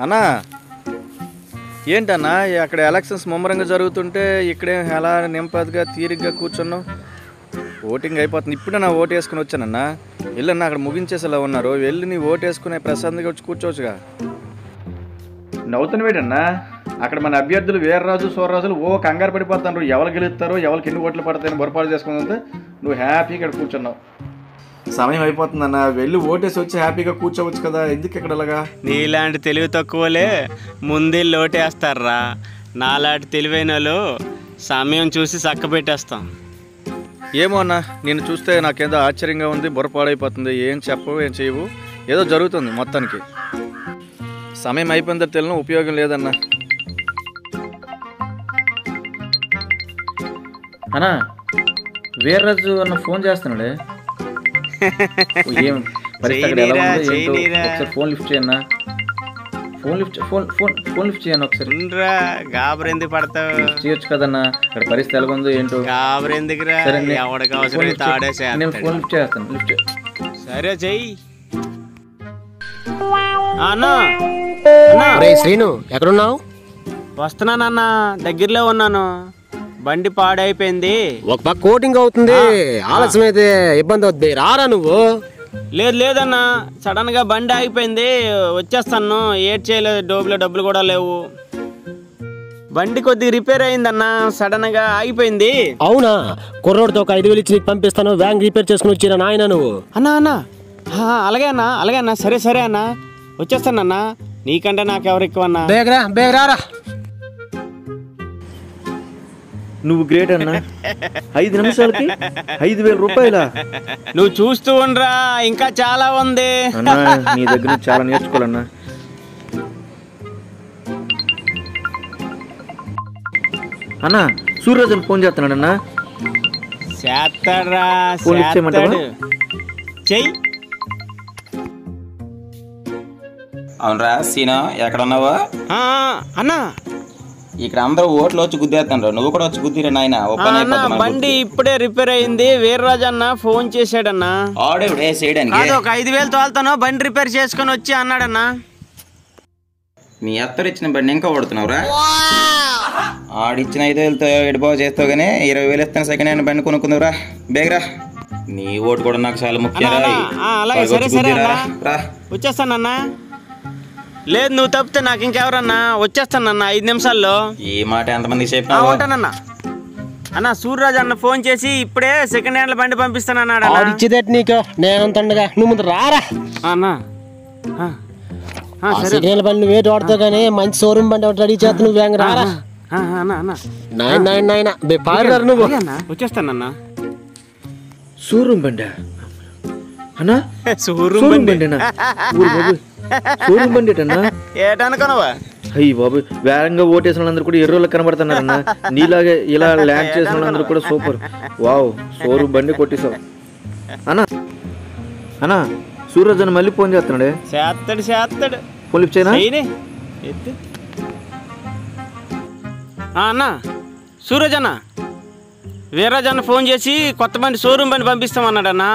అన్నా ఏంటన్నా అక్కడ ఎలక్షన్స్ ముమ్మరంగా జరుగుతుంటే ఇక్కడే ఎలా నింపదిగా తీరిగ్గా కూర్చున్నావు? ఓటింగ్ అయిపోతుంది. ఇప్పుడే నా ఓటు వేసుకుని వచ్చానన్నా. వెళ్ళన్నా అక్కడ ముగించేసేలా ఉన్నారు. వెళ్ళి నీ ఓటు వేసుకునే ప్రశాంతంగా వచ్చి కూర్చోవచ్చుగా. నవ్వుతున్న వేడన్నా అక్కడ మన అభ్యర్థులు వీర్రాజు సూర్రాజులు కంగారు పడిపోతున్నారు. ఎవరు గెలుస్తారో ఎవరికి ఎన్ని ఓట్లు పడతాయని పొరపాటు చేసుకుంటే నువ్వు హ్యాపీగా ఇక్కడ కూర్చున్నావు. సమయం అయిపోతుందన్న, వెళ్ళి ఓటేసి వచ్చి హ్యాపీగా కూర్చోవచ్చు కదా. ఎందుకు ఇక్కడ అలాగా? నీలాంటి తెలివి తక్కువలే ముందెళ్ళి ఓటేస్తారా. నాలాంటి తెలివైన వాళ్ళు సమయం చూసి చక్క పెట్టేస్తాం. ఏమో అన్న, నేను చూస్తే నాకేదో ఆశ్చర్యంగా ఉంది. బుర్రపాడైపోతుంది. ఏం చెప్పవు, ఏం చేయవు, ఏదో జరుగుతుంది మొత్తానికి. సమయం అయిపోయిందో తెలియని ఉపయోగం లేదన్న. అన్నా వీర్రాజు అన్న ఫోన్ చేస్తున్నాడే. ఏం పరిస్థితి ఎలా ఉంది ఏంటో ఒకసారి ఫోన్ లిఫ్ట్ చేయన్నా. ఫోన్ లిఫ్ట్ చేయను ఒకసారి. గాబరెందుకు పడతావు? చేయొచ్చు కదన్నా. ఇక్కడ పరిస్థితి ఎలా ఉందో ఏంటో. గాబరెందుకురా? ఎవడికి అవసరం నేను ఫోన్ లిఫ్ట్ చేస్తాను. లిఫ్ట్ సరే చెయ్యి. అన్నా శ్రీను ఎక్కడున్నావు? వస్తున్నానన్నా, దగ్గరలో ఉన్నాను. బండి పాడైపోయింది. ఒక పక్క కోటింగ్ అవుతుంది, ఆలస్యం అయితే ఇబ్బంది అవుతుంది. రారా నువ్వు? లేదన్నా, సడన్ గా బండి ఆగిపోయింది. వచ్చేస్తాను. ఏడ్ చేయలేదు, డోబులో డబ్బులు కూడా లేవు. బండి కొద్దిగా రిపేర్ అయిందన్నా, సడన్ గా ఆగిపోయింది. అవునా? కుర్రోడితో ఒక 5,000 ఇచ్చి నీకు పంపిస్తాను. వ్యాంక్ రిపేర్ చేసుకుని వచ్చిరా నాయన నువ్వు. అన్నా అలాగే అన్నా. సరే అన్నా, వచ్చేస్తానన్నా. నీకంటే నాకెవరు ఎక్కువ అన్నా. బేగరా నువ్వు గ్రేట్ అన్నా. 5 నిమిషాలకి 5,000 రూపాయల. నువ్వు చూస్తూ ఉండరా, ఇంకా చాలా ఉంది. నీ దగ్గర చాలా నేర్చుకోవాలన్నా. అన్నా సూర్యరాజన్ ఫోన్ చేస్తున్నాడన్నా. చేస్తాడ్రా, చెయ్యి. అవునరా సీనా, ఎక్కడున్నావా? అన్నా ఇక్కడ అందరూ ఓట్లు వచ్చి గుద్దేస్తాను. నువ్వు కూడా వచ్చి గుద్దిరా నాయన. బండి ఇప్పుడే రిపేర్ అయింది. వీర్రాజు అన్న ఫోన్ చేశాడన్నా. ఆడేవిడే చేయడానికి ఒక 5,000 తోలుతాను, బండి రిపేర్ చేసుకుని వచ్చి అన్నాడన్నా. మీ అత్తరు ఇచ్చిన బండి ఇంకా ఓడుతున్నావురా? ఆడిచ్చిన 5,000తో ఎడిబాగు చేస్తావు కానీ 20,000 ఇస్తాను సెకండ్ హ్యాండ్ బండి కొనుక్కుందావురా. బేగరా, నీ ఓటు కూడా నాకు చాలా ముఖ్యం. అలాగే సరే వచ్చేస్తానన్నా. లేదు నువ్వు తప్పితే నాకు ఇంకెవరన్నా. వచ్చేస్తానన్నా 5 నిమిషాల్లో. ఈ మాట ఎంతమంది చెప్పినా ఉంటానన్నా. అన్న సూర్యరాజు అన్న ఫోన్ చేసి ఇప్పుడే సెకండ్ హ్యాండ్ బండి పంపిస్తానన్నాడు. నీకు నేనంతండగా నువ్వు ముందు రారా అన్నా. సెకండ్ హ్యాండ్ బండి వేటు వాడుతావు కానీ మంచి షోరూమ్ బండి ఒకటి రెడీ చేస్తా. నువ్వు వ్యాంగ్ రారా. నువ్వు వచ్చేస్తానన్నా. షోరూమ్ బండి అన్నా? షోరూమ్ బండి షోరూమ్ బండి ఏటనుకున్నావా? అయ్యి బాబు, వేగంగా ఓటేసిన వాళ్ళందరూ కూడా ఎర్రోళ్ళకి కనబడుతున్నారన్నా. నీలాగే ఇలా ల్యాండ్ చేసిన వాళ్ళందరూ కూడా సూపర్. వావ్, షోరూమ్ బండి కొట్టేసావు అన్నా. సూర్యరాజు అన్న మళ్ళీ ఫోన్ చేస్తున్నాడే. చేస్తాడు. ఫోన్ లిఫ్ట్ చేయనా? అన్నా సూరజ్ అన్న, వీర్రాజు అన్న ఫోన్ చేసి కొత్త బండి షోరూమ్ బండి పంపిస్తామన్నాడన్నా.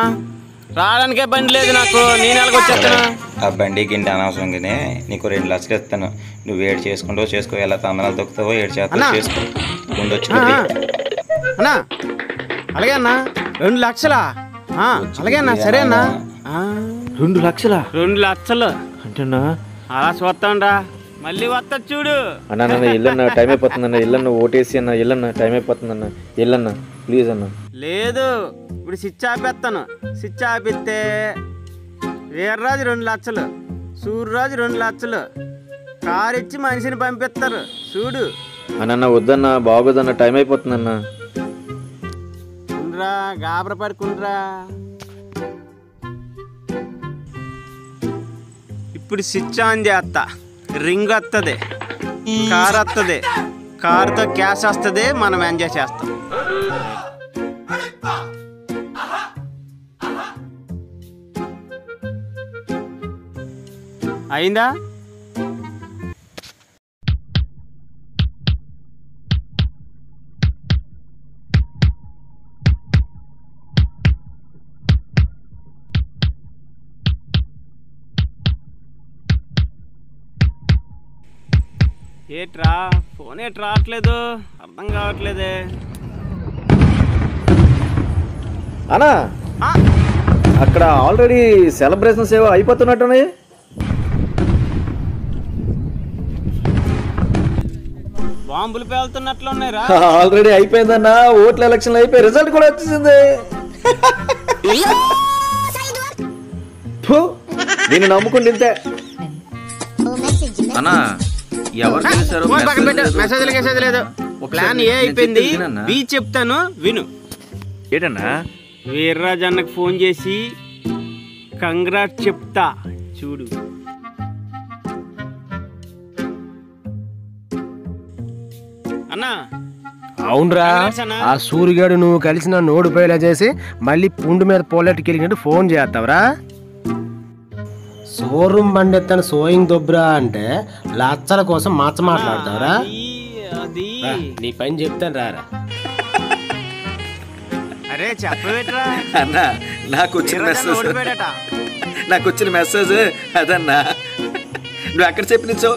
రావడానికే బండి లేదు నాకు. నేను ఎలాగొచ్చేస్తాను? ఆ బండి గిండి అనవసరంగానే నీకు 2 లక్షలు ఇస్తాను. నువ్వు ఏడు చేసుకుంటావు చేసుకో, ఎలా తందనాలు దొక్కుతావో ఏడు చేస్తావు చేసుకో. అన్నా అలాగే అన్నా. 2 లక్షలా? అలాగే అన్నా. సరే అన్నా. 2 లక్షలా? 2 లక్షలు అంటేనా? అలా చూస్తాండ్రా, మళ్ళీ వస్తా చూడు. అన్నా ఇల్లన్నా, టైం అయిపోతుందన్న. ఇల్లన్నా ఓటేసి అన్న. ఇల్లన్నా, టైం అయిపోతుందన్న. ఇల్లన్నా ప్లీజ్ అన్న. లేదు ఇప్పుడు స్విచ్ ఆపేస్తాను. స్విచ్ ఆపిస్తే వీర్రాజు 2 లక్షలు, సూర్యరాజు 2 లక్షలు కారు ఇచ్చి మనిషిని పంపిస్తారు చూడు. అన్న వద్దన్నా, బాగోదన్న, టైం అయిపోతుందన్న. కుండ్రా, గాబర పడుకుండ్రా. ఇప్పుడు స్విచ్ ఆన్ చేస్తా. రింగ్ వస్తుంది, కార్ వస్తుంది, కారుతో క్యాష్ వస్తుంది, మనం ఎంజాయ్ చేస్తాం. అయిందా? ఏట్రా ఫోన్ ఏట్ రావట్లేదు, అర్థం కావట్లేదే. అన్నా అక్కడ ఆల్రెడీ సెలబ్రేషన్స్ ఏవో అయిపోతున్నట్టున్నాయి. బాంబులు పేలుతున్నట్లు ఉన్నాయిరా. ఆల్రెడీ అయిపోయిందన్నా, ఓట్ల ఎలక్షన్లు అయిపోయి రిజల్ట్ కూడా వచ్చేసింది. నేను నమ్ముకుంటే ఇంతే అన్నా. ఎవరు మెసేజ్ లేదు. ప్లాన్ ఏ అయిపోయింది, బి చెప్తాను విను. ఏంటన్నా? వీర్రాజు అన్నకు ఫోన్ చేసి కంగ్రాట్ చెప్తా చూడు. అన్నా అవునరా, ఆ సూర్యగాడు నువ్వు కలిసి నన్ను ఓడిపోయేలా చేసి మళ్ళీ పుండు మీద పోలెట్కి వెళ్ళినట్టు ఫోన్ చేస్తావురా. షోరూమ్ బండి ఎత్తాను సోయింగ్ దొబ్బరా అంటే లచ్చల కోసం మచ్చ మాట్లాడతావురా. అది నీ పని చెప్తాను రారా. అరే చెప్పవేట్రా అన్నా, నాకు వచ్చిన మెసేజ్ అదన్నా. నువ్వు అక్కడ చెప్పి నిచ్చో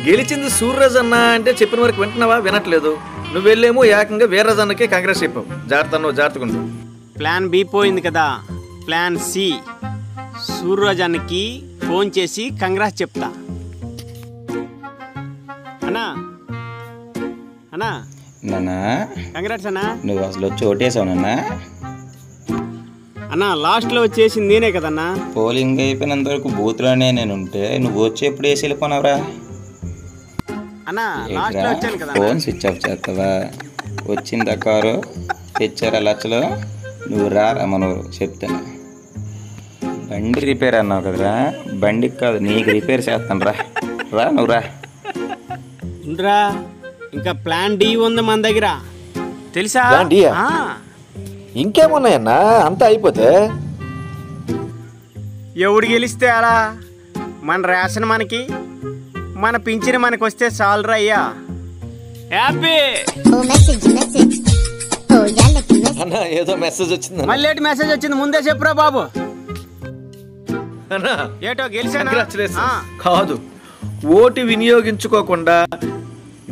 గెలిచింది సూర్యరాజ్ అన్న అంటే చెప్పిన వరకు వింటున్నావా? వినట్లేదు. నువ్వు వెళ్ళేమో ఏకంగా వీర్రాజు అన్నకే కాంగ్రెస్ చెప్పావు. జాగ్రత్తగా ఉండు. ప్లాన్ బి పోయింది కదా, ప్లాన్ సి. సూర్యరాజు అన్నకి ఫోన్ చేసి కంగ్రాస్ చెప్తా. అన్నా అన్నా నాన్నా కంగ్రాట్స్ అన్నా. నువ్వు అసలు వచ్చి ఓటేసావు నాన్న. అన్నా లాస్ట్లో వచ్చేసింది నేనే కదన్నా. పోలింగ్ అయిపోయినంత వరకు బూత్లోనే నేను ఉంటే నువ్వు వచ్చి ఎప్పుడు వేసి వెళ్ళిపోనావురా? అన్నా లాస్ట్లో వచ్చాను కదా. ఫోన్ స్విచ్ ఆఫ్ చేస్తావా? వచ్చింది కారు తెచ్చారా లచ్చలు? నువ్వు రారా మనూరు చెప్తాను. బండి రిపేర్ అన్నావు కదరా, బండికి కాదు నీకు రిపేర్ చేస్తాను. రా నువ్వు రా. ఉండరా, ఇంకా ప్లాన్ డి ఉంది మన దగ్గర తెలుసా? ప్లాన్ డి యా? ఇంకేమున్నాయన్నా? అంతా అయిపోతే ఎవడు గెలిస్తే అలా మన రేషన్ మనకి, మన పింఛన్ మనకి వస్తే చాలరా అయ్యా. హ్యాపీ. అన్నా ఏదో మెసేజ్ వచ్చింది. మళ్ళీ మెసేజ్ వచ్చింది, ముందే చెప్పురా బాబు. అన్నా ఏటో గెలిచానా? కాదు, ఓటు వినియోగించుకోకుండా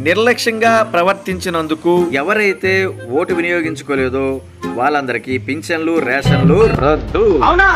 నిర్లక్ష్యంగా ప్రవర్తించినందుకు ఎవరైతే ఓటు వినియోగించుకోలేదో వాళ్ళందరికీ పింఛన్లు రేషన్లు రద్దు. అవునా?